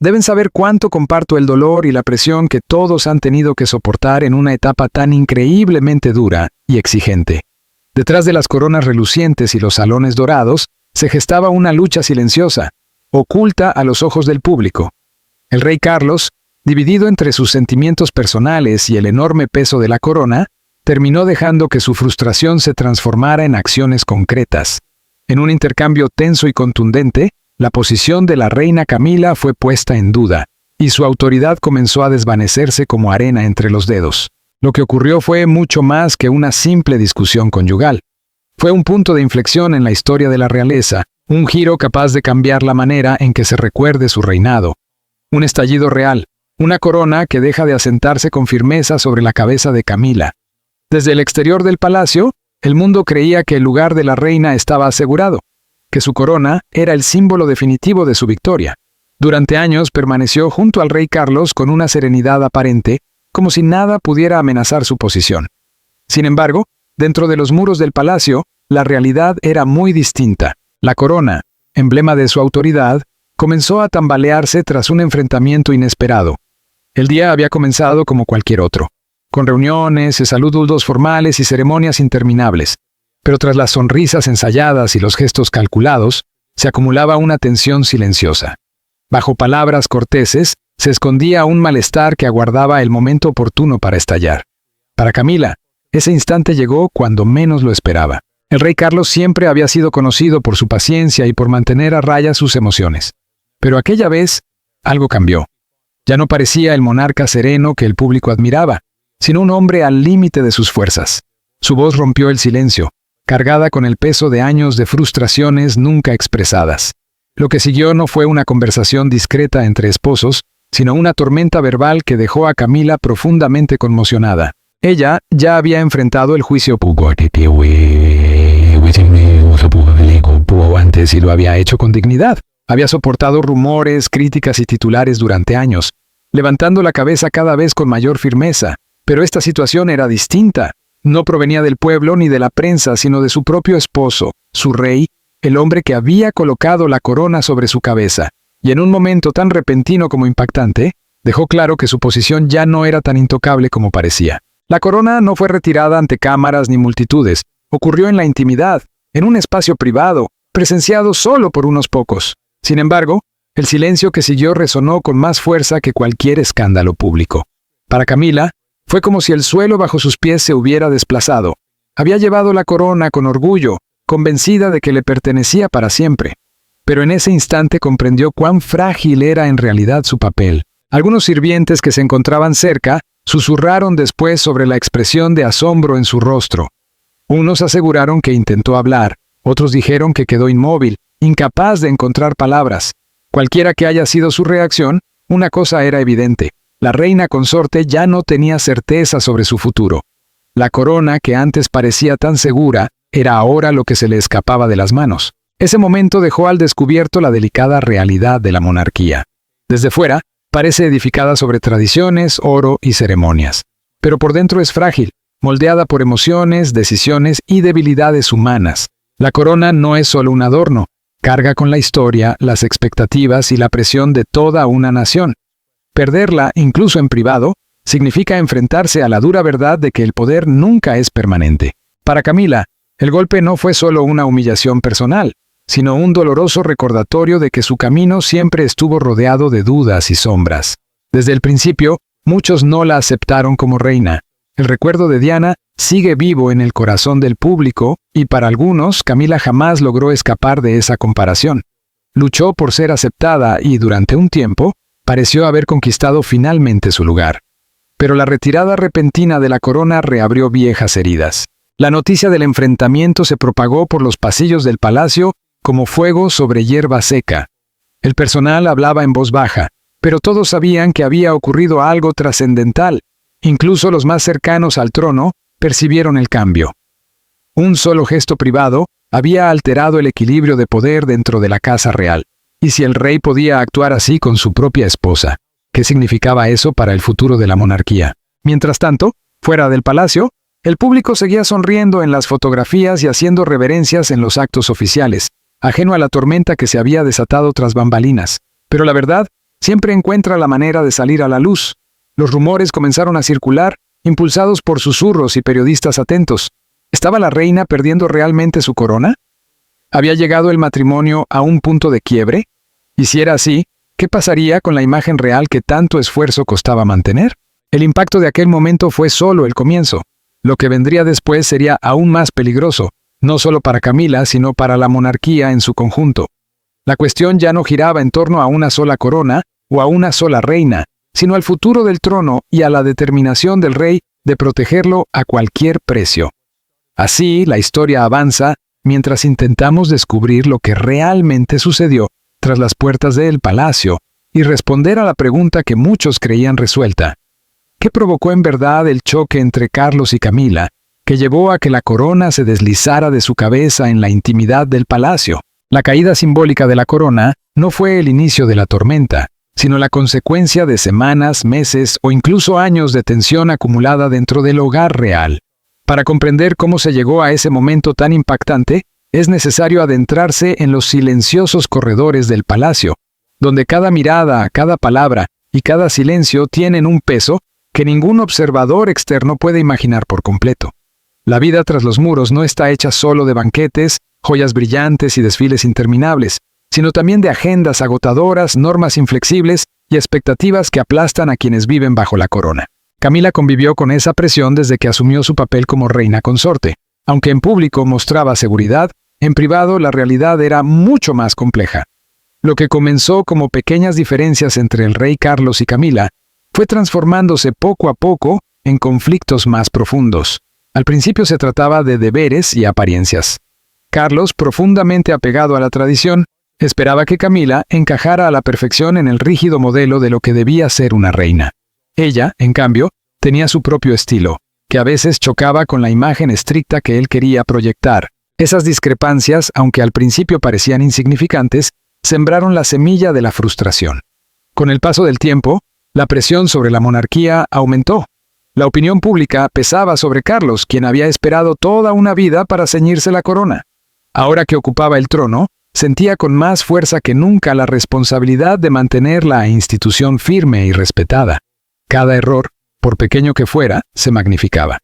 Deben saber cuánto comparto el dolor y la presión que todos han tenido que soportar en una etapa tan increíblemente dura y exigente. Detrás de las coronas relucientes y los salones dorados, se gestaba una lucha silenciosa, oculta a los ojos del público. El rey Carlos, dividido entre sus sentimientos personales y el enorme peso de la corona, terminó dejando que su frustración se transformara en acciones concretas. En un intercambio tenso y contundente, la posición de la reina Camila fue puesta en duda, y su autoridad comenzó a desvanecerse como arena entre los dedos. Lo que ocurrió fue mucho más que una simple discusión conyugal. Fue un punto de inflexión en la historia de la realeza, un giro capaz de cambiar la manera en que se recuerde su reinado. Un estallido real, una corona que deja de asentarse con firmeza sobre la cabeza de Camila. Desde el exterior del palacio, el mundo creía que el lugar de la reina estaba asegurado, que su corona era el símbolo definitivo de su victoria. Durante años permaneció junto al rey Carlos con una serenidad aparente, como si nada pudiera amenazar su posición. Sin embargo, dentro de los muros del palacio, la realidad era muy distinta. La corona, emblema de su autoridad, comenzó a tambalearse tras un enfrentamiento inesperado. El día había comenzado como cualquier otro, con reuniones, saludos formales y ceremonias interminables. Pero tras las sonrisas ensayadas y los gestos calculados, se acumulaba una tensión silenciosa. Bajo palabras corteses, se escondía un malestar que aguardaba el momento oportuno para estallar. Para Camila, ese instante llegó cuando menos lo esperaba. El rey Carlos siempre había sido conocido por su paciencia y por mantener a raya sus emociones. Pero aquella vez, algo cambió. Ya no parecía el monarca sereno que el público admiraba, sino un hombre al límite de sus fuerzas. Su voz rompió el silencio, cargada con el peso de años de frustraciones nunca expresadas. Lo que siguió no fue una conversación discreta entre esposos, sino una tormenta verbal que dejó a Camila profundamente conmocionada. Ella ya había enfrentado el juicio antes y lo había hecho con dignidad. Había soportado rumores, críticas y titulares durante años, levantando la cabeza cada vez con mayor firmeza. Pero esta situación era distinta. No provenía del pueblo ni de la prensa, sino de su propio esposo, su rey, el hombre que había colocado la corona sobre su cabeza, y en un momento tan repentino como impactante, dejó claro que su posición ya no era tan intocable como parecía. La corona no fue retirada ante cámaras ni multitudes, ocurrió en la intimidad, en un espacio privado, presenciado solo por unos pocos. Sin embargo, el silencio que siguió resonó con más fuerza que cualquier escándalo público. Para Camila, fue como si el suelo bajo sus pies se hubiera desplazado. Había llevado la corona con orgullo, convencida de que le pertenecía para siempre. Pero en ese instante comprendió cuán frágil era en realidad su papel. Algunos sirvientes que se encontraban cerca susurraron después sobre la expresión de asombro en su rostro. Unos aseguraron que intentó hablar, otros dijeron que quedó inmóvil, incapaz de encontrar palabras. Cualquiera que haya sido su reacción, una cosa era evidente. La reina consorte ya no tenía certeza sobre su futuro. La corona, que antes parecía tan segura, era ahora lo que se le escapaba de las manos. Ese momento dejó al descubierto la delicada realidad de la monarquía. Desde fuera, parece edificada sobre tradiciones, oro y ceremonias. Pero por dentro es frágil, moldeada por emociones, decisiones y debilidades humanas. La corona no es solo un adorno, carga con la historia, las expectativas y la presión de toda una nación. Perderla, incluso en privado, significa enfrentarse a la dura verdad de que el poder nunca es permanente. Para Camila, el golpe no fue solo una humillación personal, sino un doloroso recordatorio de que su camino siempre estuvo rodeado de dudas y sombras. Desde el principio, muchos no la aceptaron como reina. El recuerdo de Diana sigue vivo en el corazón del público, y para algunos, Camila jamás logró escapar de esa comparación. Luchó por ser aceptada y, durante un tiempo, pareció haber conquistado finalmente su lugar. Pero la retirada repentina de la corona reabrió viejas heridas. La noticia del enfrentamiento se propagó por los pasillos del palacio como fuego sobre hierba seca. El personal hablaba en voz baja, pero todos sabían que había ocurrido algo trascendental. Incluso los más cercanos al trono percibieron el cambio. Un solo gesto privado había alterado el equilibrio de poder dentro de la casa real. Y si el rey podía actuar así con su propia esposa, ¿qué significaba eso para el futuro de la monarquía? Mientras tanto, fuera del palacio, el público seguía sonriendo en las fotografías y haciendo reverencias en los actos oficiales, ajeno a la tormenta que se había desatado tras bambalinas. Pero la verdad siempre encuentra la manera de salir a la luz. Los rumores comenzaron a circular, impulsados por susurros y periodistas atentos. ¿Estaba la reina perdiendo realmente su corona? ¿Había llegado el matrimonio a un punto de quiebre? Y si era así, ¿qué pasaría con la imagen real que tanto esfuerzo costaba mantener? El impacto de aquel momento fue solo el comienzo. Lo que vendría después sería aún más peligroso, no solo para Camila, sino para la monarquía en su conjunto. La cuestión ya no giraba en torno a una sola corona o a una sola reina, sino al futuro del trono y a la determinación del rey de protegerlo a cualquier precio. Así, la historia avanza mientras intentamos descubrir lo que realmente sucedió tras las puertas del palacio y responder a la pregunta que muchos creían resuelta. ¿Qué provocó en verdad el choque entre Carlos y Camila, que llevó a que la corona se deslizara de su cabeza en la intimidad del palacio? La caída simbólica de la corona no fue el inicio de la tormenta, sino la consecuencia de semanas, meses o incluso años de tensión acumulada dentro del hogar real. Para comprender cómo se llegó a ese momento tan impactante, es necesario adentrarse en los silenciosos corredores del palacio, donde cada mirada, cada palabra y cada silencio tienen un peso que ningún observador externo puede imaginar por completo. La vida tras los muros no está hecha solo de banquetes, joyas brillantes y desfiles interminables, sino también de agendas agotadoras, normas inflexibles y expectativas que aplastan a quienes viven bajo la corona. Camila convivió con esa presión desde que asumió su papel como reina consorte. Aunque en público mostraba seguridad, en privado la realidad era mucho más compleja. Lo que comenzó como pequeñas diferencias entre el rey Carlos y Camila fue transformándose poco a poco en conflictos más profundos. Al principio se trataba de deberes y apariencias. Carlos, profundamente apegado a la tradición, esperaba que Camila encajara a la perfección en el rígido modelo de lo que debía ser una reina. Ella, en cambio, tenía su propio estilo, que a veces chocaba con la imagen estricta que él quería proyectar. Esas discrepancias, aunque al principio parecían insignificantes, sembraron la semilla de la frustración. Con el paso del tiempo, la presión sobre la monarquía aumentó. La opinión pública pesaba sobre Carlos, quien había esperado toda una vida para ceñirse la corona. Ahora que ocupaba el trono, sentía con más fuerza que nunca la responsabilidad de mantener la institución firme y respetada. Cada error, por pequeño que fuera, se magnificaba.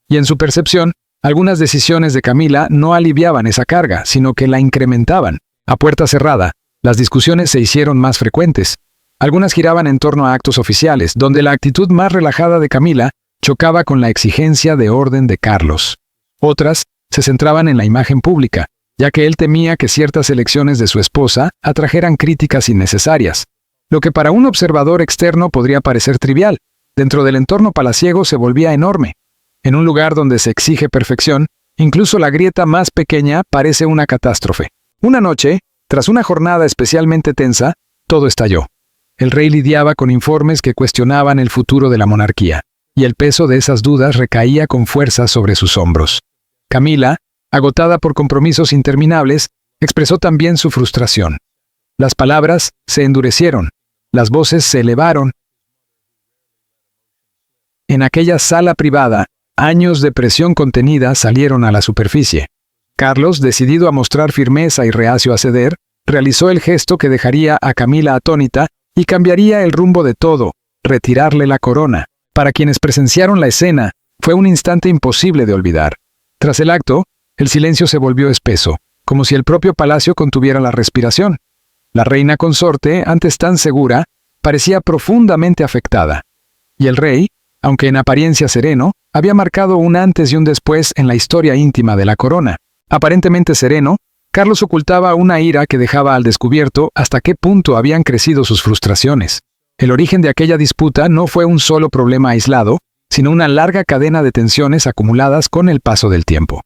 Y en su percepción, algunas decisiones de Camila no aliviaban esa carga, sino que la incrementaban. A puerta cerrada, las discusiones se hicieron más frecuentes. Algunas giraban en torno a actos oficiales, donde la actitud más relajada de Camila chocaba con la exigencia de orden de Carlos. Otras se centraban en la imagen pública, ya que él temía que ciertas elecciones de su esposa atrajeran críticas innecesarias. Lo que para un observador externo podría parecer trivial, dentro del entorno palaciego se volvía enorme. En un lugar donde se exige perfección, incluso la grieta más pequeña parece una catástrofe. Una noche, tras una jornada especialmente tensa, todo estalló. El rey lidiaba con informes que cuestionaban el futuro de la monarquía, y el peso de esas dudas recaía con fuerza sobre sus hombros. Camila, agotada por compromisos interminables, expresó también su frustración. Las palabras se endurecieron, las voces se elevaron. En aquella sala privada, años de presión contenida salieron a la superficie. Carlos, decidido a mostrar firmeza y reacio a ceder, realizó el gesto que dejaría a Camila atónita y cambiaría el rumbo de todo, retirarle la corona. Para quienes presenciaron la escena, fue un instante imposible de olvidar. Tras el acto, el silencio se volvió espeso, como si el propio palacio contuviera la respiración. La reina consorte, antes tan segura, parecía profundamente afectada. Y el rey, aunque en apariencia sereno, había marcado un antes y un después en la historia íntima de la corona. Aparentemente sereno, Carlos ocultaba una ira que dejaba al descubierto hasta qué punto habían crecido sus frustraciones. El origen de aquella disputa no fue un solo problema aislado, sino una larga cadena de tensiones acumuladas con el paso del tiempo.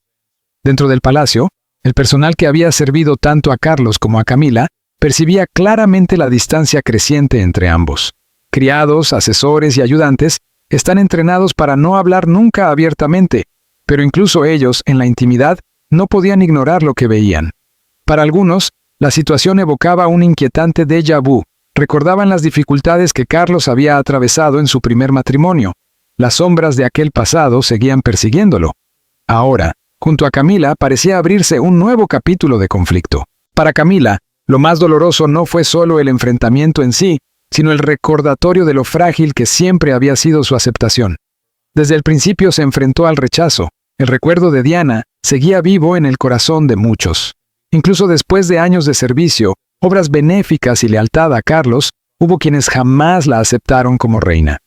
Dentro del palacio, el personal que había servido tanto a Carlos como a Camila percibía claramente la distancia creciente entre ambos. Criados, asesores y ayudantes están entrenados para no hablar nunca abiertamente, pero incluso ellos, en la intimidad, no podían ignorar lo que veían. Para algunos, la situación evocaba un inquietante déjà vu. Recordaban las dificultades que Carlos había atravesado en su primer matrimonio. Las sombras de aquel pasado seguían persiguiéndolo. Ahora, junto a Camila, parecía abrirse un nuevo capítulo de conflicto. Para Camila, lo más doloroso no fue solo el enfrentamiento en sí, sino el recordatorio de lo frágil que siempre había sido su aceptación. Desde el principio se enfrentó al rechazo. El recuerdo de Diana seguía vivo en el corazón de muchos. Incluso después de años de servicio, obras benéficas y lealtad a Carlos, hubo quienes jamás la aceptaron como reina.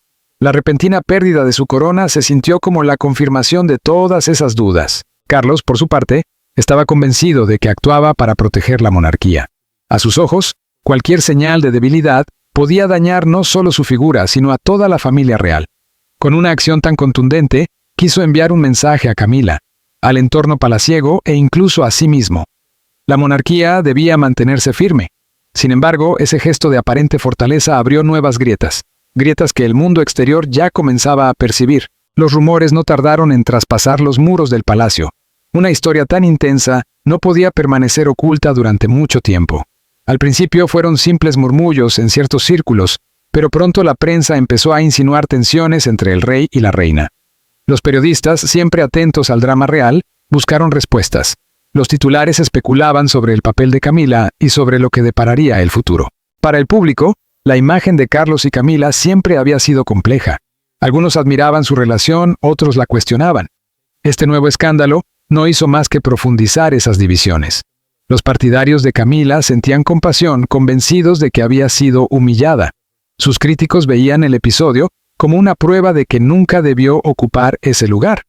La repentina pérdida de su corona se sintió como la confirmación de todas esas dudas. Carlos, por su parte, estaba convencido de que actuaba para proteger la monarquía. A sus ojos, cualquier señal de debilidad podía dañar no solo su figura, sino a toda la familia real. Con una acción tan contundente, quiso enviar un mensaje a Camila, al entorno palaciego e incluso a sí mismo. La monarquía debía mantenerse firme. Sin embargo, ese gesto de aparente fortaleza abrió nuevas grietas que el mundo exterior ya comenzaba a percibir. Los rumores no tardaron en traspasar los muros del palacio. Una historia tan intensa no podía permanecer oculta durante mucho tiempo. Al principio fueron simples murmullos en ciertos círculos, pero pronto la prensa empezó a insinuar tensiones entre el rey y la reina. Los periodistas, siempre atentos al drama real, buscaron respuestas. Los titulares especulaban sobre el papel de Camila y sobre lo que depararía el futuro. Para el público, la imagen de Carlos y Camila siempre había sido compleja. Algunos admiraban su relación, otros la cuestionaban. Este nuevo escándalo no hizo más que profundizar esas divisiones. Los partidarios de Camila sentían compasión, convencidos de que había sido humillada. Sus críticos veían el episodio como una prueba de que nunca debió ocupar ese lugar.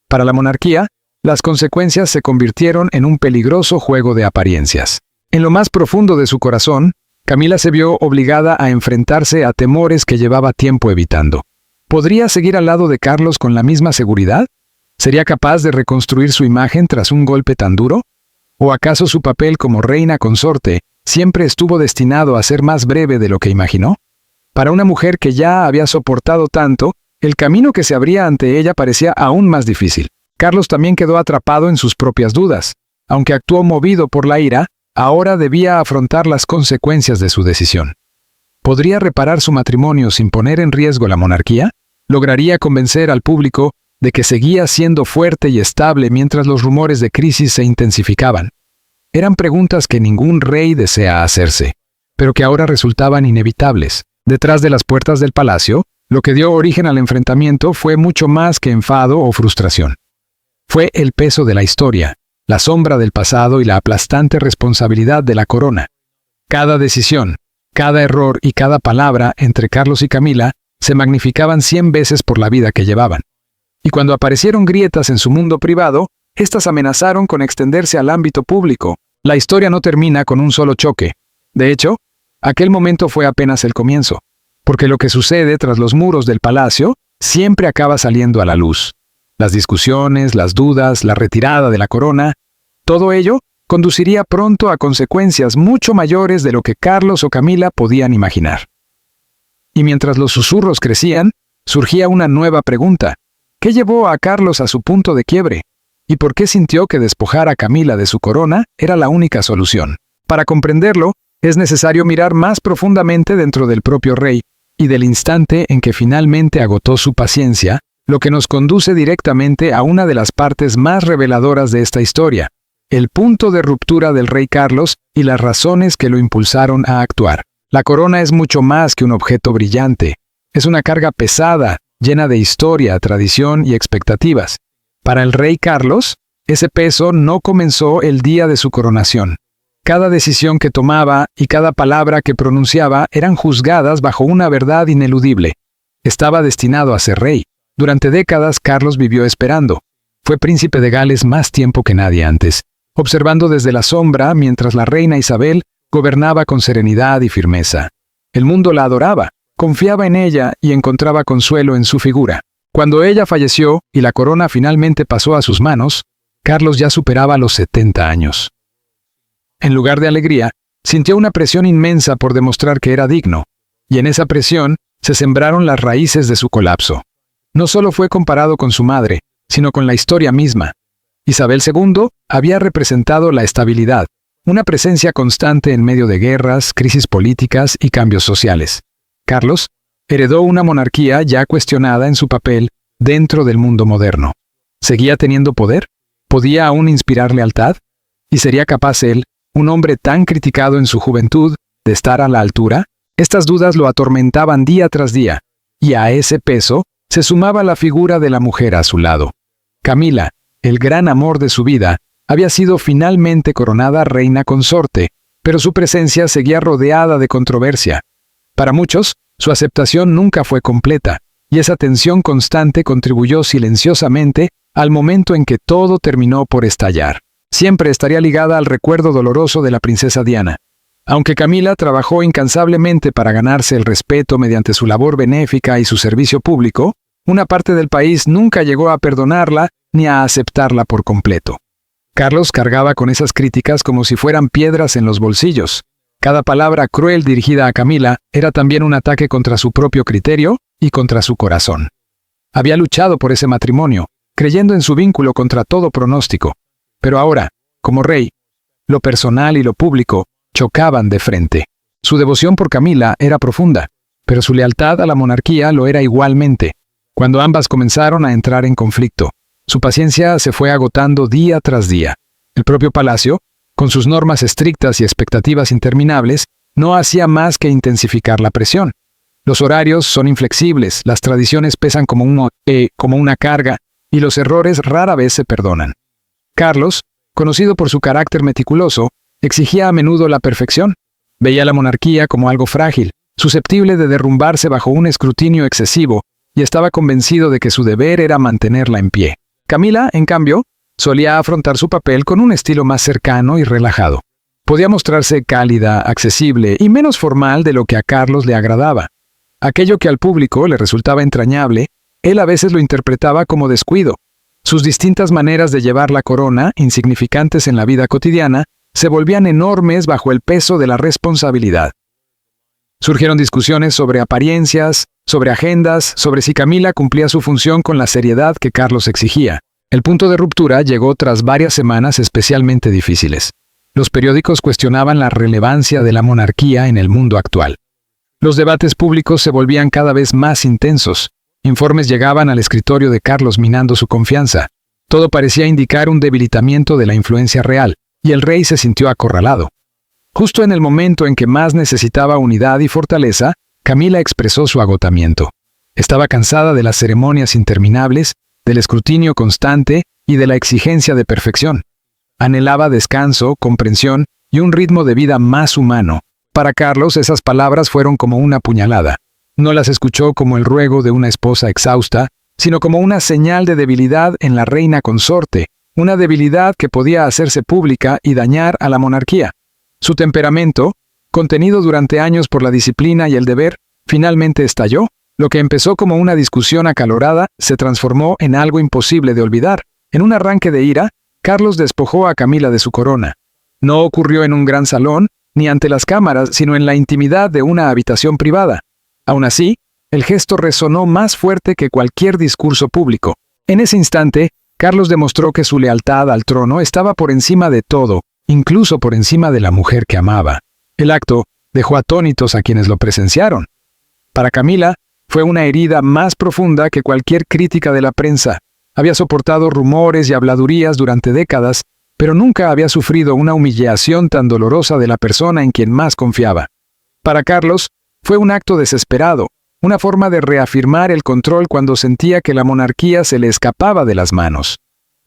Para la monarquía, las consecuencias se convirtieron en un peligroso juego de apariencias. En lo más profundo de su corazón, Camila se vio obligada a enfrentarse a temores que llevaba tiempo evitando. ¿Podría seguir al lado de Carlos con la misma seguridad? ¿Sería capaz de reconstruir su imagen tras un golpe tan duro? ¿O acaso su papel como reina consorte siempre estuvo destinado a ser más breve de lo que imaginó? Para una mujer que ya había soportado tanto, el camino que se abría ante ella parecía aún más difícil. Carlos también quedó atrapado en sus propias dudas. Aunque actuó movido por la ira, ahora debía afrontar las consecuencias de su decisión. ¿Podría reparar su matrimonio sin poner en riesgo la monarquía? ¿Lograría convencer al público de que seguía siendo fuerte y estable mientras los rumores de crisis se intensificaban? Eran preguntas que ningún rey desea hacerse, pero que ahora resultaban inevitables. Detrás de las puertas del palacio, lo que dio origen al enfrentamiento fue mucho más que enfado o frustración. Fue el peso de la historia, la sombra del pasado y la aplastante responsabilidad de la corona. Cada decisión, cada error y cada palabra entre Carlos y Camila se magnificaban 100 veces por la vida que llevaban. Y cuando aparecieron grietas en su mundo privado, éstas amenazaron con extenderse al ámbito público. La historia no termina con un solo choque. De hecho, aquel momento fue apenas el comienzo, porque lo que sucede tras los muros del palacio siempre acaba saliendo a la luz. Las discusiones, las dudas, la retirada de la corona, todo ello conduciría pronto a consecuencias mucho mayores de lo que Carlos o Camila podían imaginar. Y mientras los susurros crecían, surgía una nueva pregunta. ¿Qué llevó a Carlos a su punto de quiebre? ¿Y por qué sintió que despojar a Camila de su corona era la única solución? Para comprenderlo, es necesario mirar más profundamente dentro del propio rey y del instante en que finalmente agotó su paciencia, lo que nos conduce directamente a una de las partes más reveladoras de esta historia, el punto de ruptura del rey Carlos y las razones que lo impulsaron a actuar. La corona es mucho más que un objeto brillante. Es una carga pesada, llena de historia, tradición y expectativas. Para el rey Carlos, ese peso no comenzó el día de su coronación. Cada decisión que tomaba y cada palabra que pronunciaba eran juzgadas bajo una verdad ineludible. Estaba destinado a ser rey. Durante décadas, Carlos vivió esperando. Fue príncipe de Gales más tiempo que nadie antes, observando desde la sombra mientras la reina Isabel gobernaba con serenidad y firmeza. El mundo la adoraba, confiaba en ella y encontraba consuelo en su figura. Cuando ella falleció y la corona finalmente pasó a sus manos, Carlos ya superaba los 70 años. En lugar de alegría, sintió una presión inmensa por demostrar que era digno, y en esa presión se sembraron las raíces de su colapso. No solo fue comparado con su madre, sino con la historia misma. Isabel II había representado la estabilidad, una presencia constante en medio de guerras, crisis políticas y cambios sociales. Carlos heredó una monarquía ya cuestionada en su papel dentro del mundo moderno. ¿Seguía teniendo poder? ¿Podía aún inspirar lealtad? ¿Y sería capaz él, un hombre tan criticado en su juventud, de estar a la altura? Estas dudas lo atormentaban día tras día, y a ese peso se sumaba la figura de la mujer a su lado. Camila, el gran amor de su vida, había sido finalmente coronada reina consorte, pero su presencia seguía rodeada de controversia. Para muchos, su aceptación nunca fue completa, y esa tensión constante contribuyó silenciosamente al momento en que todo terminó por estallar. Siempre estaría ligada al recuerdo doloroso de la princesa Diana. Aunque Camila trabajó incansablemente para ganarse el respeto mediante su labor benéfica y su servicio público, una parte del país nunca llegó a perdonarla ni a aceptarla por completo. Carlos cargaba con esas críticas como si fueran piedras en los bolsillos. Cada palabra cruel dirigida a Camila era también un ataque contra su propio criterio y contra su corazón. Había luchado por ese matrimonio, creyendo en su vínculo contra todo pronóstico. Pero ahora, como rey, lo personal y lo público chocaban de frente. Su devoción por Camila era profunda, pero su lealtad a la monarquía lo era igualmente. Cuando ambas comenzaron a entrar en conflicto, su paciencia se fue agotando día tras día. El propio palacio, con sus normas estrictas y expectativas interminables, no hacía más que intensificar la presión. Los horarios son inflexibles, las tradiciones pesan como una carga, y los errores rara vez se perdonan. Carlos, conocido por su carácter meticuloso, exigía a menudo la perfección. Veía la monarquía como algo frágil, susceptible de derrumbarse bajo un escrutinio excesivo, y estaba convencido de que su deber era mantenerla en pie. Camila, en cambio, solía afrontar su papel con un estilo más cercano y relajado. Podía mostrarse cálida, accesible y menos formal de lo que a Carlos le agradaba. Aquello que al público le resultaba entrañable, él a veces lo interpretaba como descuido. Sus distintas maneras de llevar la corona, insignificantes en la vida cotidiana, se volvían enormes bajo el peso de la responsabilidad. Surgieron discusiones sobre apariencias, sobre agendas, sobre si Camila cumplía su función con la seriedad que Carlos exigía. El punto de ruptura llegó tras varias semanas especialmente difíciles. Los periódicos cuestionaban la relevancia de la monarquía en el mundo actual. Los debates públicos se volvían cada vez más intensos. Informes llegaban al escritorio de Carlos minando su confianza. Todo parecía indicar un debilitamiento de la influencia real, y el rey se sintió acorralado. Justo en el momento en que más necesitaba unidad y fortaleza, Camila expresó su agotamiento. Estaba cansada de las ceremonias interminables, del escrutinio constante y de la exigencia de perfección. Anhelaba descanso, comprensión y un ritmo de vida más humano. Para Carlos esas palabras fueron como una puñalada. No las escuchó como el ruego de una esposa exhausta, sino como una señal de debilidad en la reina consorte, una debilidad que podía hacerse pública y dañar a la monarquía. Su temperamento, contenido durante años por la disciplina y el deber, finalmente estalló. Lo que empezó como una discusión acalorada se transformó en algo imposible de olvidar. En un arranque de ira, Carlos despojó a Camila de su corona. No ocurrió en un gran salón, ni ante las cámaras, sino en la intimidad de una habitación privada. Aún así, el gesto resonó más fuerte que cualquier discurso público. En ese instante, Carlos demostró que su lealtad al trono estaba por encima de todo, incluso por encima de la mujer que amaba. El acto dejó atónitos a quienes lo presenciaron. Para Camila, fue una herida más profunda que cualquier crítica de la prensa. Había soportado rumores y habladurías durante décadas, pero nunca había sufrido una humillación tan dolorosa de la persona en quien más confiaba. Para Carlos, fue un acto desesperado, una forma de reafirmar el control cuando sentía que la monarquía se le escapaba de las manos.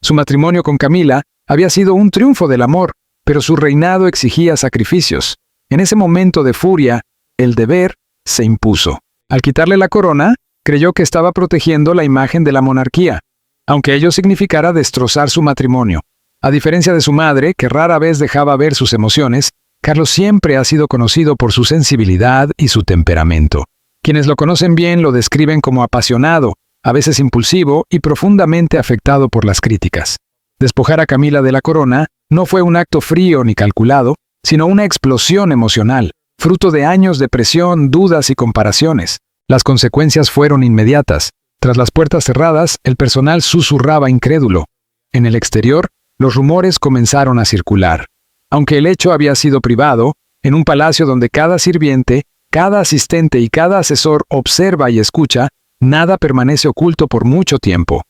Su matrimonio con Camila había sido un triunfo del amor, pero su reinado exigía sacrificios. En ese momento de furia, el deber se impuso. Al quitarle la corona, creyó que estaba protegiendo la imagen de la monarquía, aunque ello significara destrozar su matrimonio. A diferencia de su madre, que rara vez dejaba ver sus emociones, Carlos siempre ha sido conocido por su sensibilidad y su temperamento. Quienes lo conocen bien lo describen como apasionado, a veces impulsivo y profundamente afectado por las críticas. Despojar a Camila de la corona no fue un acto frío ni calculado, sino una explosión emocional, fruto de años de presión, dudas y comparaciones. Las consecuencias fueron inmediatas. Tras las puertas cerradas, el personal susurraba incrédulo. En el exterior, los rumores comenzaron a circular. Aunque el hecho había sido privado, en un palacio donde cada sirviente, cada asistente y cada asesor observa y escucha, nada permanece oculto por mucho tiempo.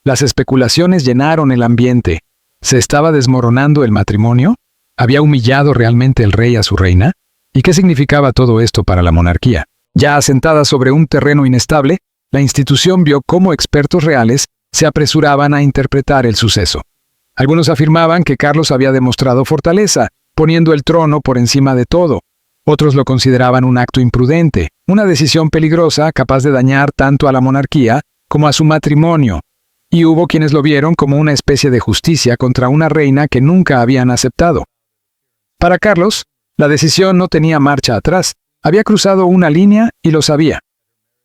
Las especulaciones llenaron el ambiente. ¿Se estaba desmoronando el matrimonio? ¿Había humillado realmente el rey a su reina? ¿Y qué significaba todo esto para la monarquía? Ya asentada sobre un terreno inestable, la institución vio cómo expertos reales se apresuraban a interpretar el suceso. Algunos afirmaban que Carlos había demostrado fortaleza, poniendo el trono por encima de todo. Otros lo consideraban un acto imprudente, una decisión peligrosa capaz de dañar tanto a la monarquía como a su matrimonio. Y hubo quienes lo vieron como una especie de justicia contra una reina que nunca habían aceptado. Para Carlos, la decisión no tenía marcha atrás. Había cruzado una línea y lo sabía.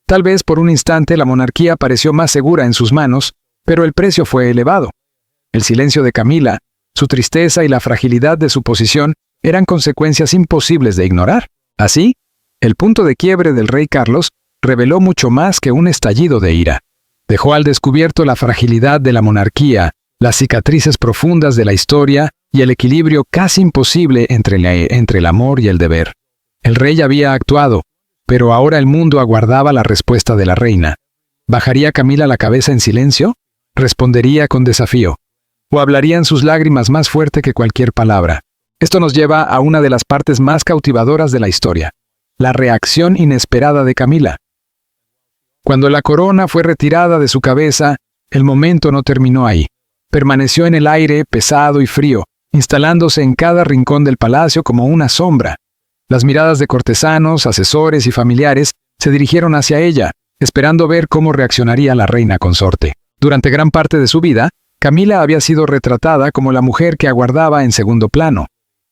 Tal vez por un instante la monarquía pareció más segura en sus manos, pero el precio fue elevado. El silencio de Camila, su tristeza y la fragilidad de su posición eran consecuencias imposibles de ignorar. Así, el punto de quiebre del rey Carlos reveló mucho más que un estallido de ira. Dejó al descubierto la fragilidad de la monarquía, las cicatrices profundas de la historia y el equilibrio casi imposible entre el amor y el deber. El rey había actuado, pero ahora el mundo aguardaba la respuesta de la reina. ¿Bajaría Camila la cabeza en silencio? ¿Respondería con desafío? ¿O hablarían sus lágrimas más fuerte que cualquier palabra? Esto nos lleva a una de las partes más cautivadoras de la historia: la reacción inesperada de Camila. Cuando la corona fue retirada de su cabeza, el momento no terminó ahí. Permaneció en el aire pesado y frío, instalándose en cada rincón del palacio como una sombra. Las miradas de cortesanos, asesores y familiares se dirigieron hacia ella, esperando ver cómo reaccionaría la reina consorte. Durante gran parte de su vida, Camila había sido retratada como la mujer que aguardaba en segundo plano.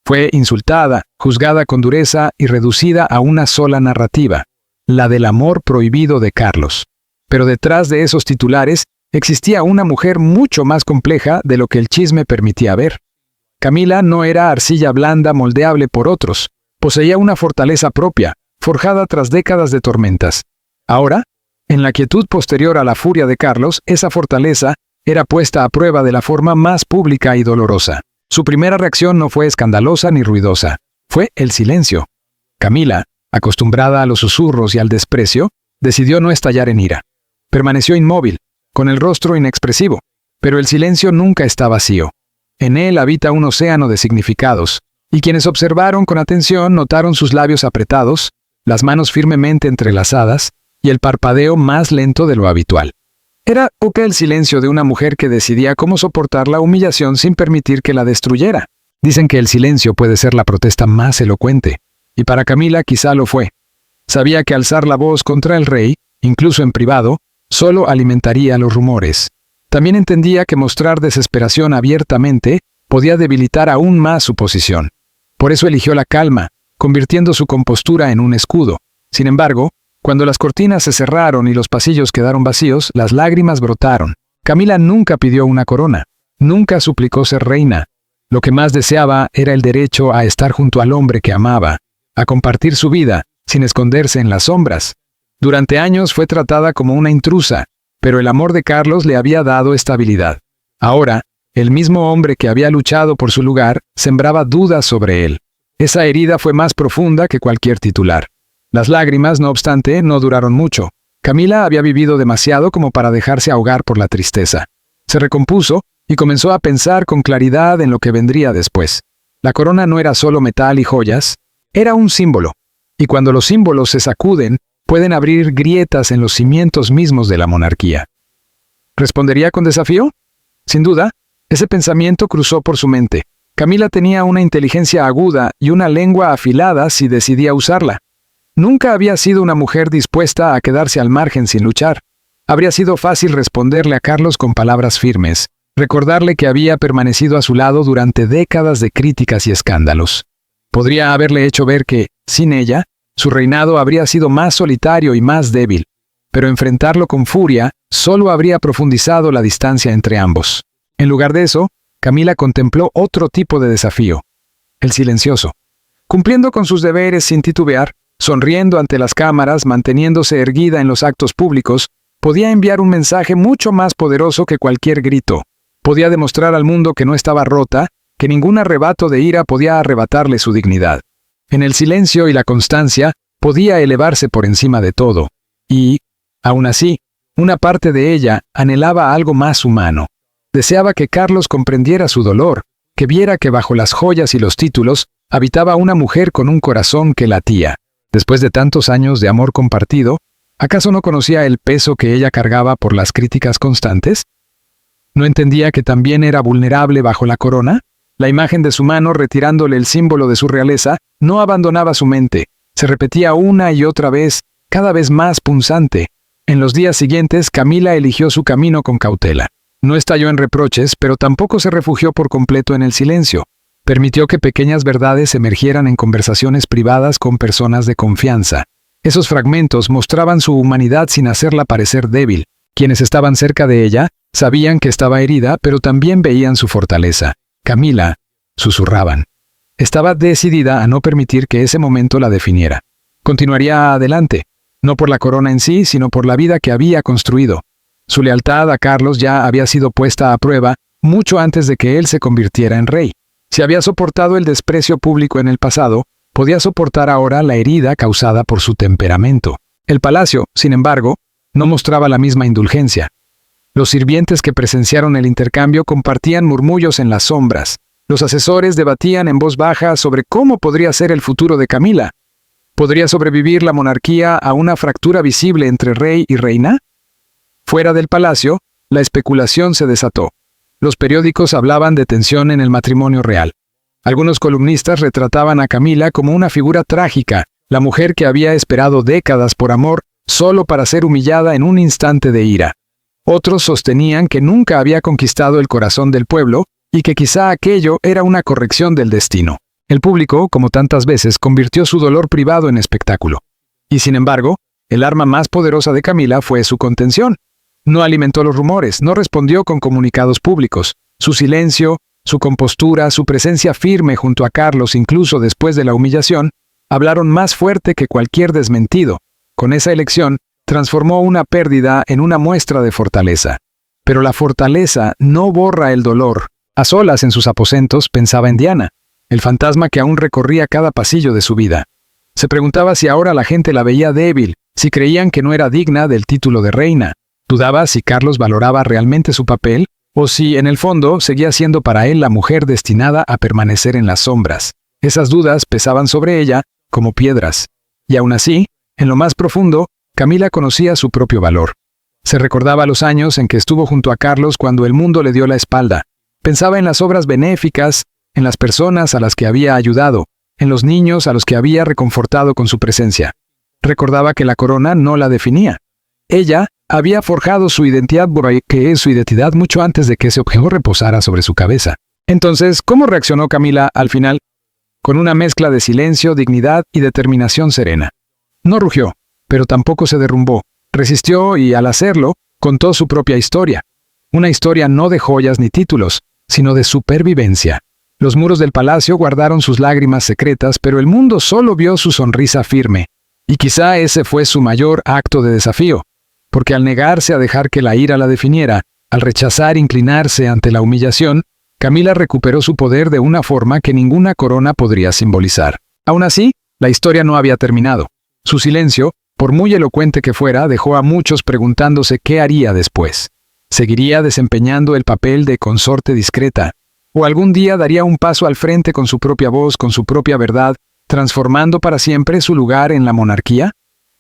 Fue insultada, juzgada con dureza y reducida a una sola narrativa: la del amor prohibido de Carlos. Pero detrás de esos titulares existía una mujer mucho más compleja de lo que el chisme permitía ver. Camila no era arcilla blanda moldeable por otros. Poseía una fortaleza propia, forjada tras décadas de tormentas. Ahora, en la quietud posterior a la furia de Carlos, esa fortaleza era puesta a prueba de la forma más pública y dolorosa. Su primera reacción no fue escandalosa ni ruidosa. Fue el silencio. Camila, acostumbrada a los susurros y al desprecio, decidió no estallar en ira. Permaneció inmóvil, con el rostro inexpresivo, pero el silencio nunca está vacío. En él habita un océano de significados, y quienes observaron con atención notaron sus labios apretados, las manos firmemente entrelazadas y el parpadeo más lento de lo habitual. Era el silencio de una mujer que decidía cómo soportar la humillación sin permitir que la destruyera. Dicen que el silencio puede ser la protesta más elocuente, y para Camila quizá lo fue. Sabía que alzar la voz contra el rey, incluso en privado, solo alimentaría los rumores. También entendía que mostrar desesperación abiertamente podía debilitar aún más su posición. Por eso eligió la calma, convirtiendo su compostura en un escudo. Sin embargo, cuando las cortinas se cerraron y los pasillos quedaron vacíos, las lágrimas brotaron. Camila nunca pidió una corona, nunca suplicó ser reina. Lo que más deseaba era el derecho a estar junto al hombre que amaba, a compartir su vida, sin esconderse en las sombras. Durante años fue tratada como una intrusa, pero el amor de Carlos le había dado estabilidad. Ahora, el mismo hombre que había luchado por su lugar sembraba dudas sobre él. Esa herida fue más profunda que cualquier titular. Las lágrimas, no obstante, no duraron mucho. Camila había vivido demasiado como para dejarse ahogar por la tristeza. Se recompuso y comenzó a pensar con claridad en lo que vendría después. La corona no era solo metal y joyas, era un símbolo. Y cuando los símbolos se sacuden, pueden abrir grietas en los cimientos mismos de la monarquía. ¿Respondería con desafío? Sin duda, ese pensamiento cruzó por su mente. Camila tenía una inteligencia aguda y una lengua afilada si decidía usarla. Nunca había sido una mujer dispuesta a quedarse al margen sin luchar. Habría sido fácil responderle a Carlos con palabras firmes, recordarle que había permanecido a su lado durante décadas de críticas y escándalos. Podría haberle hecho ver que, sin ella, su reinado habría sido más solitario y más débil, pero enfrentarlo con furia solo habría profundizado la distancia entre ambos. En lugar de eso, Camila contempló otro tipo de desafío: el silencioso. Cumpliendo con sus deberes sin titubear, sonriendo ante las cámaras, manteniéndose erguida en los actos públicos, podía enviar un mensaje mucho más poderoso que cualquier grito. Podía demostrar al mundo que no estaba rota, que ningún arrebato de ira podía arrebatarle su dignidad. En el silencio y la constancia, podía elevarse por encima de todo. Y, aún así, una parte de ella anhelaba algo más humano. Deseaba que Carlos comprendiera su dolor, que viera que bajo las joyas y los títulos habitaba una mujer con un corazón que latía. Después de tantos años de amor compartido, ¿acaso no conocía el peso que ella cargaba por las críticas constantes? ¿No entendía que también era vulnerable bajo la corona? La imagen de su mano retirándole el símbolo de su realeza no abandonaba su mente. Se repetía una y otra vez, cada vez más punzante. En los días siguientes, Camila eligió su camino con cautela. No estalló en reproches, pero tampoco se refugió por completo en el silencio. Permitió que pequeñas verdades emergieran en conversaciones privadas con personas de confianza. Esos fragmentos mostraban su humanidad sin hacerla parecer débil. Quienes estaban cerca de ella sabían que estaba herida, pero también veían su fortaleza. Camila, susurraban. Estaba decidida a no permitir que ese momento la definiera. Continuaría adelante, no por la corona en sí, sino por la vida que había construido. Su lealtad a Carlos ya había sido puesta a prueba mucho antes de que él se convirtiera en rey. Si había soportado el desprecio público en el pasado, podía soportar ahora la herida causada por su temperamento. El palacio, sin embargo, no mostraba la misma indulgencia. Los sirvientes que presenciaron el intercambio compartían murmullos en las sombras. Los asesores debatían en voz baja sobre cómo podría ser el futuro de Camila. ¿Podría sobrevivir la monarquía a una fractura visible entre rey y reina? Fuera del palacio, la especulación se desató. Los periódicos hablaban de tensión en el matrimonio real. Algunos columnistas retrataban a Camila como una figura trágica, la mujer que había esperado décadas por amor solo para ser humillada en un instante de ira. Otros sostenían que nunca había conquistado el corazón del pueblo y que quizá aquello era una corrección del destino. El público, como tantas veces, convirtió su dolor privado en espectáculo. Y sin embargo, el arma más poderosa de Camila fue su contención. No alimentó los rumores, no respondió con comunicados públicos. Su silencio, su compostura, su presencia firme junto a Carlos incluso después de la humillación, hablaron más fuerte que cualquier desmentido. Con esa elección, transformó una pérdida en una muestra de fortaleza. Pero la fortaleza no borra el dolor. A solas en sus aposentos pensaba en Diana, el fantasma que aún recorría cada pasillo de su vida. Se preguntaba si ahora la gente la veía débil, si creían que no era digna del título de reina. Dudaba si Carlos valoraba realmente su papel, o si, en el fondo, seguía siendo para él la mujer destinada a permanecer en las sombras. Esas dudas pesaban sobre ella como piedras. Y aún así, en lo más profundo, Camila conocía su propio valor. Se recordaba los años en que estuvo junto a Carlos cuando el mundo le dio la espalda. Pensaba en las obras benéficas, en las personas a las que había ayudado, en los niños a los que había reconfortado con su presencia. Recordaba que la corona no la definía. Ella había forjado su identidad, que es su identidad mucho antes de que ese objeto reposara sobre su cabeza. Entonces, ¿cómo reaccionó Camila al final? Con una mezcla de silencio, dignidad y determinación serena. No rugió, pero tampoco se derrumbó. Resistió y, al hacerlo, contó su propia historia. Una historia no de joyas ni títulos, sino de supervivencia. Los muros del palacio guardaron sus lágrimas secretas, pero el mundo solo vio su sonrisa firme. Y quizá ese fue su mayor acto de desafío, porque al negarse a dejar que la ira la definiera, al rechazar inclinarse ante la humillación, Camila recuperó su poder de una forma que ninguna corona podría simbolizar. Aún así, la historia no había terminado. Su silencio, por muy elocuente que fuera, dejó a muchos preguntándose qué haría después. ¿Seguiría desempeñando el papel de consorte discreta? ¿O algún día daría un paso al frente con su propia voz, con su propia verdad, transformando para siempre su lugar en la monarquía?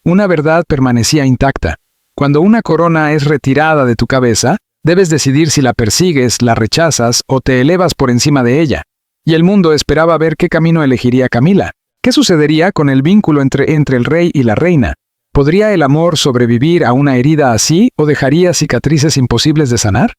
Una verdad permanecía intacta. Cuando una corona es retirada de tu cabeza, debes decidir si la persigues, la rechazas o te elevas por encima de ella. Y el mundo esperaba ver qué camino elegiría Camila. ¿Qué sucedería con el vínculo entre el rey y la reina? ¿Podría el amor sobrevivir a una herida así o dejaría cicatrices imposibles de sanar?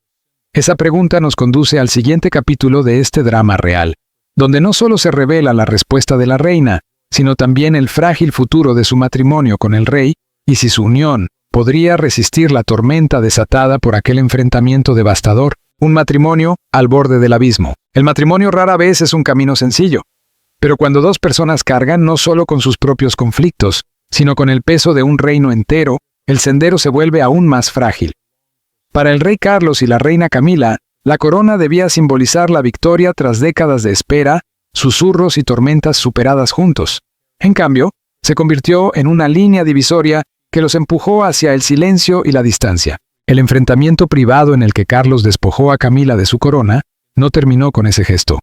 Esa pregunta nos conduce al siguiente capítulo de este drama real, donde no solo se revela la respuesta de la reina, sino también el frágil futuro de su matrimonio con el rey y si su unión podría resistir la tormenta desatada por aquel enfrentamiento devastador, un matrimonio al borde del abismo. El matrimonio rara vez es un camino sencillo, pero cuando dos personas cargan no solo con sus propios conflictos, sino con el peso de un reino entero, el sendero se vuelve aún más frágil. Para el rey Carlos y la reina Camila, la corona debía simbolizar la victoria tras décadas de espera, susurros y tormentas superadas juntos. En cambio, se convirtió en una línea divisoria que los empujó hacia el silencio y la distancia. El enfrentamiento privado en el que Carlos despojó a Camila de su corona no terminó con ese gesto.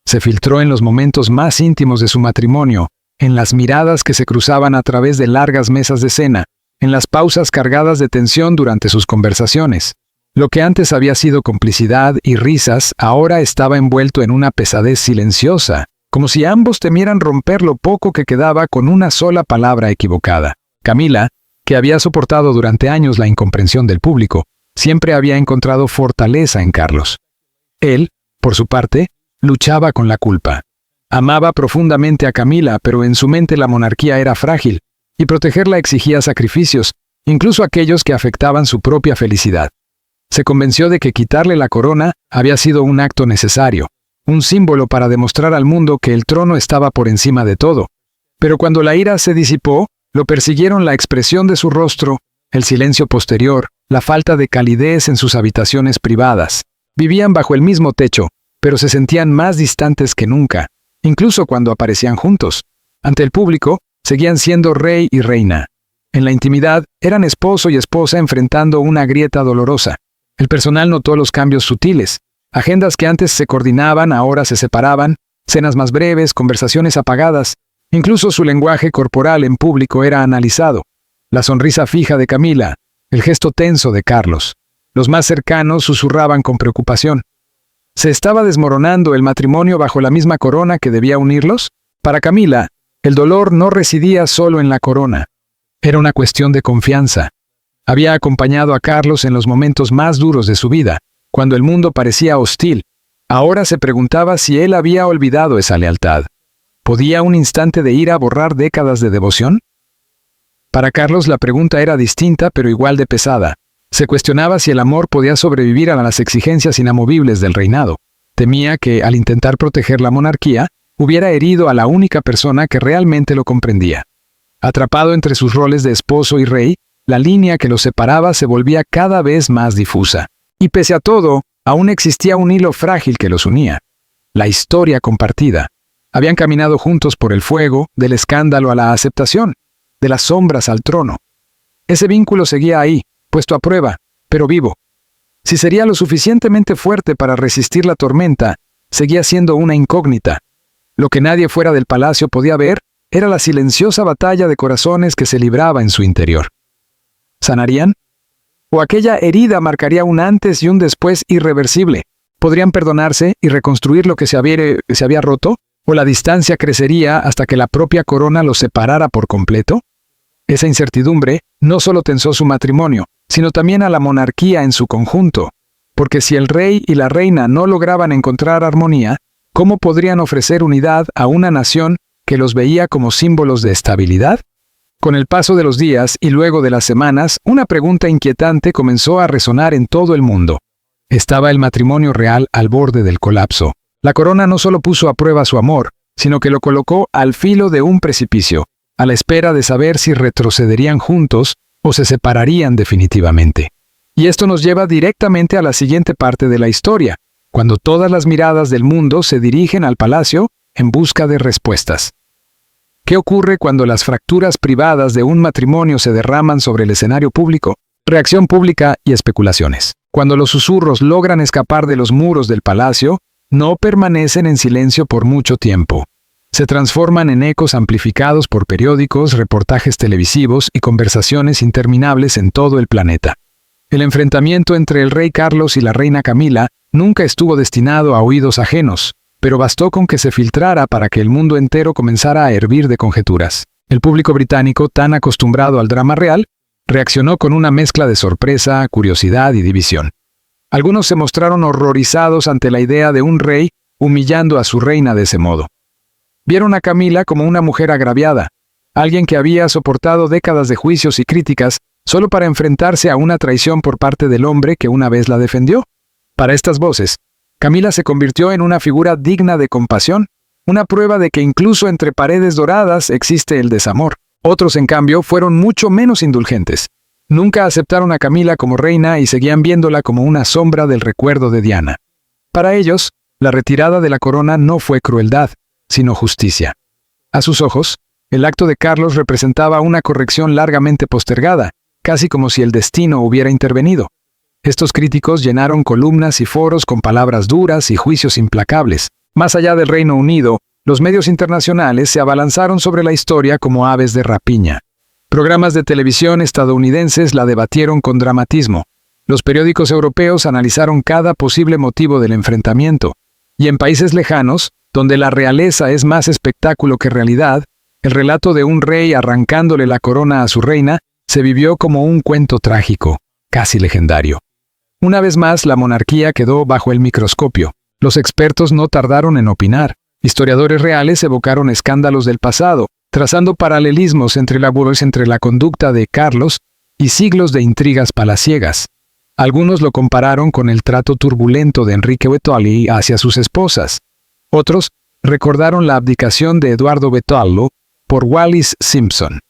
Se filtró en los momentos más íntimos de su matrimonio, en las miradas que se cruzaban a través de largas mesas de cena, en las pausas cargadas de tensión durante sus conversaciones. Lo que antes había sido complicidad y risas, ahora estaba envuelto en una pesadez silenciosa, como si ambos temieran romper lo poco que quedaba con una sola palabra equivocada. Camila, que había soportado durante años la incomprensión del público, siempre había encontrado fortaleza en Carlos. Él, por su parte, luchaba con la culpa. Amaba profundamente a Camila, pero en su mente la monarquía era frágil, y protegerla exigía sacrificios, incluso aquellos que afectaban su propia felicidad. Se convenció de que quitarle la corona había sido un acto necesario, un símbolo para demostrar al mundo que el trono estaba por encima de todo. Pero cuando la ira se disipó, lo persiguieron la expresión de su rostro, el silencio posterior, la falta de calidez en sus habitaciones privadas. Vivían bajo el mismo techo, pero se sentían más distantes que nunca, incluso cuando aparecían juntos. Ante el público, seguían siendo rey y reina. En la intimidad, eran esposo y esposa enfrentando una grieta dolorosa. El personal notó los cambios sutiles. Agendas que antes se coordinaban, ahora se separaban, cenas más breves, conversaciones apagadas. Incluso su lenguaje corporal en público era analizado. La sonrisa fija de Camila, el gesto tenso de Carlos. Los más cercanos susurraban con preocupación. ¿Se estaba desmoronando el matrimonio bajo la misma corona que debía unirlos? Para Camila, el dolor no residía solo en la corona. Era una cuestión de confianza. Había acompañado a Carlos en los momentos más duros de su vida, cuando el mundo parecía hostil. Ahora se preguntaba si él había olvidado esa lealtad. ¿Podía un instante de ira borrar décadas de devoción? Para Carlos la pregunta era distinta pero igual de pesada. Se cuestionaba si el amor podía sobrevivir a las exigencias inamovibles del reinado. Temía que, al intentar proteger la monarquía, hubiera herido a la única persona que realmente lo comprendía. Atrapado entre sus roles de esposo y rey, la línea que los separaba se volvía cada vez más difusa. Y pese a todo, aún existía un hilo frágil que los unía. La historia compartida. Habían caminado juntos por el fuego, del escándalo a la aceptación, de las sombras al trono. Ese vínculo seguía ahí, puesto a prueba, pero vivo. Si sería lo suficientemente fuerte para resistir la tormenta, seguía siendo una incógnita. Lo que nadie fuera del palacio podía ver era la silenciosa batalla de corazones que se libraba en su interior. ¿Sanarían? ¿O aquella herida marcaría un antes y un después irreversible? ¿Podrían perdonarse y reconstruir lo que se había roto? ¿O la distancia crecería hasta que la propia corona los separara por completo? Esa incertidumbre no solo tensó su matrimonio, sino también a la monarquía en su conjunto, porque si el rey y la reina no lograban encontrar armonía, ¿cómo podrían ofrecer unidad a una nación que los veía como símbolos de estabilidad? Con el paso de los días y luego de las semanas, una pregunta inquietante comenzó a resonar en todo el mundo. ¿Estaba el matrimonio real al borde del colapso? La corona no solo puso a prueba su amor, sino que lo colocó al filo de un precipicio, a la espera de saber si retrocederían juntos o se separarían definitivamente. Y esto nos lleva directamente a la siguiente parte de la historia, cuando todas las miradas del mundo se dirigen al palacio en busca de respuestas. ¿Qué ocurre cuando las fracturas privadas de un matrimonio se derraman sobre el escenario público? Reacción pública y especulaciones. Cuando los susurros logran escapar de los muros del palacio, no permanecen en silencio por mucho tiempo. Se transforman en ecos amplificados por periódicos, reportajes televisivos y conversaciones interminables en todo el planeta. El enfrentamiento entre el rey Carlos y la reina Camila nunca estuvo destinado a oídos ajenos, pero bastó con que se filtrara para que el mundo entero comenzara a hervir de conjeturas. El público británico, tan acostumbrado al drama real, reaccionó con una mezcla de sorpresa, curiosidad y división. Algunos se mostraron horrorizados ante la idea de un rey humillando a su reina de ese modo. Vieron a Camila como una mujer agraviada, alguien que había soportado décadas de juicios y críticas solo para enfrentarse a una traición por parte del hombre que una vez la defendió. Para estas voces, Camila se convirtió en una figura digna de compasión, una prueba de que incluso entre paredes doradas existe el desamor. Otros, en cambio, fueron mucho menos indulgentes. Nunca aceptaron a Camila como reina y seguían viéndola como una sombra del recuerdo de Diana. Para ellos, la retirada de la corona no fue crueldad, sino justicia. A sus ojos, el acto de Carlos representaba una corrección largamente postergada, casi como si el destino hubiera intervenido. Estos críticos llenaron columnas y foros con palabras duras y juicios implacables. Más allá del Reino Unido, los medios internacionales se abalanzaron sobre la historia como aves de rapiña. Programas de televisión estadounidenses la debatieron con dramatismo. Los periódicos europeos analizaron cada posible motivo del enfrentamiento. Y en países lejanos, donde la realeza es más espectáculo que realidad, el relato de un rey arrancándole la corona a su reina se vivió como un cuento trágico, casi legendario. Una vez más, la monarquía quedó bajo el microscopio. Los expertos no tardaron en opinar. Historiadores reales evocaron escándalos del pasado, trazando paralelismos entre la conducta de Carlos y siglos de intrigas palaciegas. Algunos lo compararon con el trato turbulento de Enrique Bettoli hacia sus esposas. Otros recordaron la abdicación de Eduardo Bettollo por Wallis Simpson.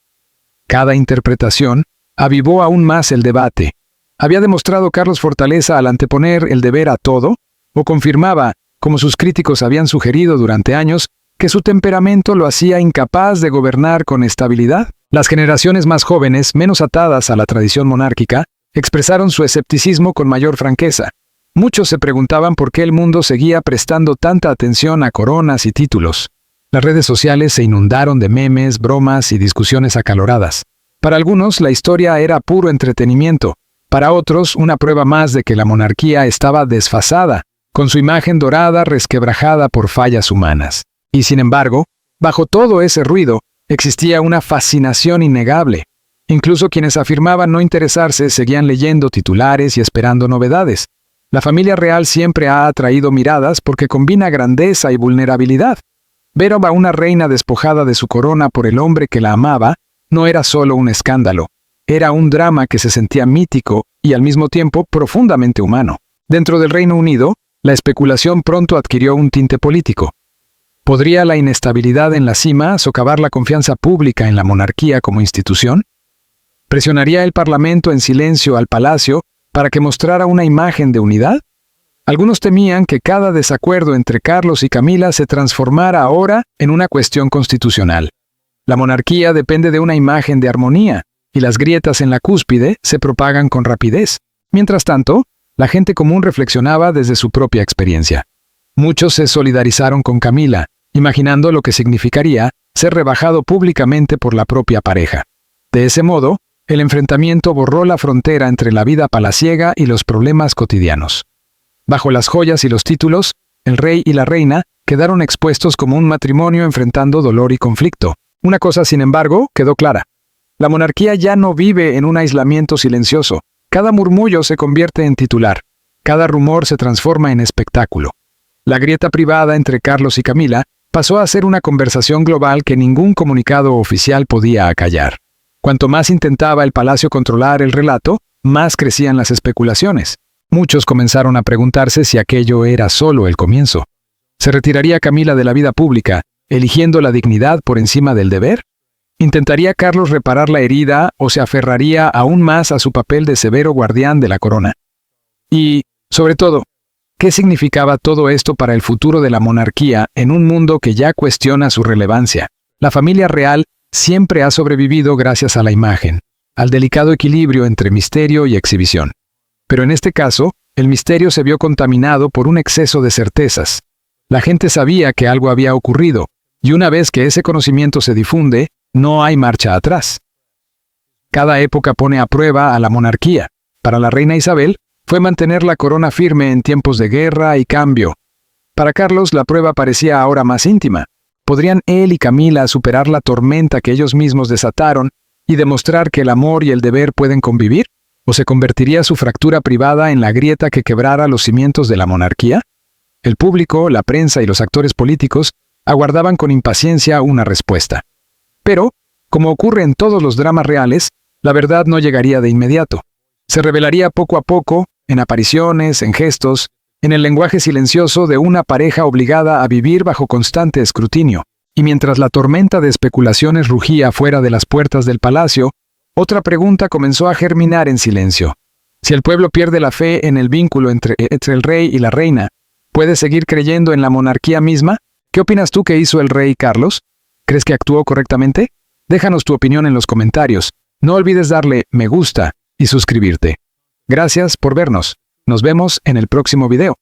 Cada interpretación avivó aún más el debate. ¿Había demostrado Carlos fortaleza al anteponer el deber a todo? ¿O confirmaba, como sus críticos habían sugerido durante años, que su temperamento lo hacía incapaz de gobernar con estabilidad? Las generaciones más jóvenes, menos atadas a la tradición monárquica, expresaron su escepticismo con mayor franqueza. Muchos se preguntaban por qué el mundo seguía prestando tanta atención a coronas y títulos. Las redes sociales se inundaron de memes, bromas y discusiones acaloradas. Para algunos, la historia era puro entretenimiento. Para otros, una prueba más de que la monarquía estaba desfasada, con su imagen dorada resquebrajada por fallas humanas. Y sin embargo, bajo todo ese ruido, existía una fascinación innegable. Incluso quienes afirmaban no interesarse seguían leyendo titulares y esperando novedades. La familia real siempre ha atraído miradas porque combina grandeza y vulnerabilidad. Ver a una reina despojada de su corona por el hombre que la amaba no era solo un escándalo. Era un drama que se sentía mítico y al mismo tiempo profundamente humano. Dentro del Reino Unido, la especulación pronto adquirió un tinte político. ¿Podría la inestabilidad en la cima socavar la confianza pública en la monarquía como institución? ¿Presionaría el Parlamento en silencio al Palacio para que mostrara una imagen de unidad? Algunos temían que cada desacuerdo entre Carlos y Camila se transformara ahora en una cuestión constitucional. La monarquía depende de una imagen de armonía, y las grietas en la cúspide se propagan con rapidez. Mientras tanto, la gente común reflexionaba desde su propia experiencia. Muchos se solidarizaron con Camila, imaginando lo que significaría ser rebajado públicamente por la propia pareja. De ese modo, el enfrentamiento borró la frontera entre la vida palaciega y los problemas cotidianos. Bajo las joyas y los títulos, el rey y la reina quedaron expuestos como un matrimonio enfrentando dolor y conflicto. Una cosa, sin embargo, quedó clara. La monarquía ya no vive en un aislamiento silencioso. Cada murmullo se convierte en titular. Cada rumor se transforma en espectáculo. La grieta privada entre Carlos y Camila pasó a ser una conversación global que ningún comunicado oficial podía acallar. Cuanto más intentaba el palacio controlar el relato, más crecían las especulaciones. Muchos comenzaron a preguntarse si aquello era solo el comienzo. ¿Se retiraría Camila de la vida pública, eligiendo la dignidad por encima del deber? ¿Intentaría Carlos reparar la herida o se aferraría aún más a su papel de severo guardián de la corona? Y, sobre todo, ¿qué significaba todo esto para el futuro de la monarquía en un mundo que ya cuestiona su relevancia? La familia real siempre ha sobrevivido gracias a la imagen, al delicado equilibrio entre misterio y exhibición. Pero en este caso, el misterio se vio contaminado por un exceso de certezas. La gente sabía que algo había ocurrido, y una vez que ese conocimiento se difunde, no hay marcha atrás. Cada época pone a prueba a la monarquía. Para la reina Isabel, fue mantener la corona firme en tiempos de guerra y cambio. Para Carlos, la prueba parecía ahora más íntima. ¿Podrían él y Camila superar la tormenta que ellos mismos desataron y demostrar que el amor y el deber pueden convivir? ¿O se convertiría su fractura privada en la grieta que quebrara los cimientos de la monarquía? El público, la prensa y los actores políticos aguardaban con impaciencia una respuesta. Pero, como ocurre en todos los dramas reales, la verdad no llegaría de inmediato. Se revelaría poco a poco, en apariciones, en gestos, en el lenguaje silencioso de una pareja obligada a vivir bajo constante escrutinio. Y mientras la tormenta de especulaciones rugía fuera de las puertas del palacio, otra pregunta comenzó a germinar en silencio. Si el pueblo pierde la fe en el vínculo entre el rey y la reina, ¿puede seguir creyendo en la monarquía misma? ¿Qué opinas tú que hizo el rey Carlos? ¿Crees que actuó correctamente? Déjanos tu opinión en los comentarios. No olvides darle me gusta y suscribirte. Gracias por vernos. Nos vemos en el próximo video.